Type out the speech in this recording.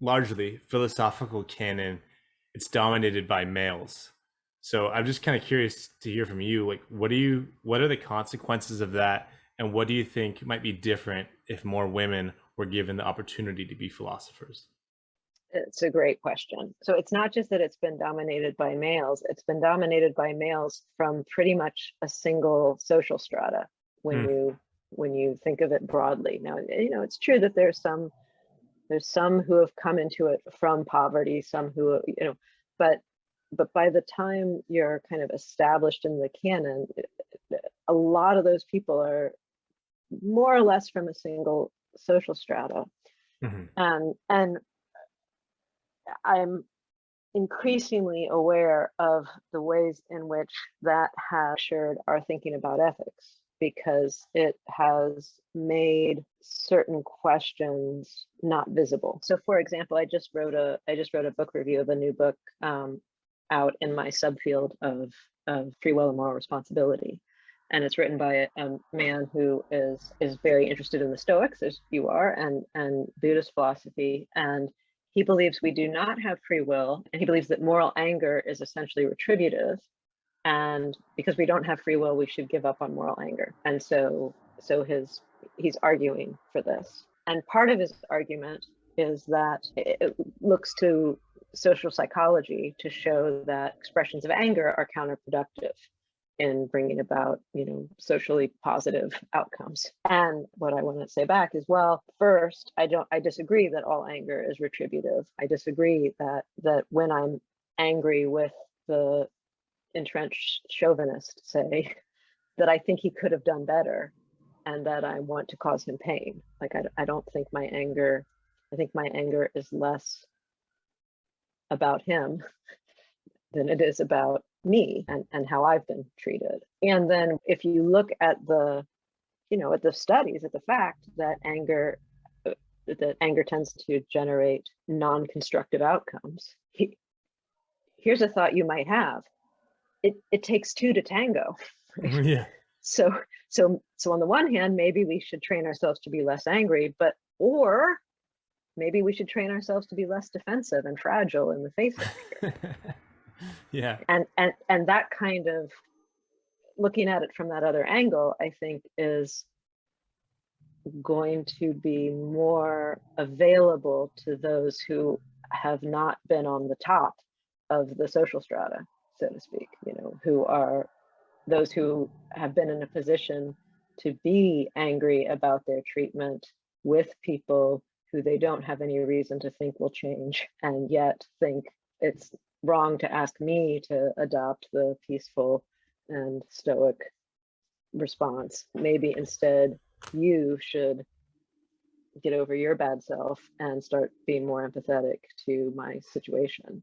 largely philosophical canon, it's dominated by males. So I'm just kind of curious to hear from you, like what are the consequences of that, and what do you think might be different if more women were given the opportunity to be philosophers? It's a great question. So it's not just that it's been dominated by males, it's been dominated by males from pretty much a single social strata when Mm, you think of it broadly. Now, it's true that there's some who have come into it from poverty, some who, but by the time you're kind of established in the canon, a lot of those people are more or less from a single social strata. mhm, And I'm increasingly aware of the ways in which that has assured our thinking about ethics, because it has made certain questions not visible. So, for example, I just wrote a book review of a new book out in my subfield of free will and moral responsibility, and it's written by a man who is very interested in the Stoics, as you are, and Buddhist philosophy, and he believes we do not have free will, and he believes that moral anger is essentially retributive, and because we don't have free will, we should give up on moral anger. And he's arguing for this. And part of his argument is that it looks to social psychology to show that expressions of anger are counterproductive in bringing about, socially positive outcomes. And what I want to say back is, well, first, I disagree that all anger is retributive. I disagree that when I'm angry with the entrenched chauvinist, say, that I think he could have done better and that I want to cause him pain. Like, I don't think I think my anger is less about him than it is about me and how I've been treated. And then if you look at at the studies, at the fact that anger tends to generate non-constructive outcomes, here's a thought you might have. It takes two to tango. Right? yeah. So on the one hand, maybe we should train ourselves to be less angry, or maybe we should train ourselves to be less defensive and fragile in the face of anger. Yeah. And that kind of looking at it from that other angle, I think, is going to be more available to those who have not been on the top of the social strata, so to speak, who are those who have been in a position to be angry about their treatment with people who they don't have any reason to think will change, and yet think it's wrong to ask me to adopt the peaceful and stoic response. Maybe instead you should get over your bad self and start being more empathetic to my situation.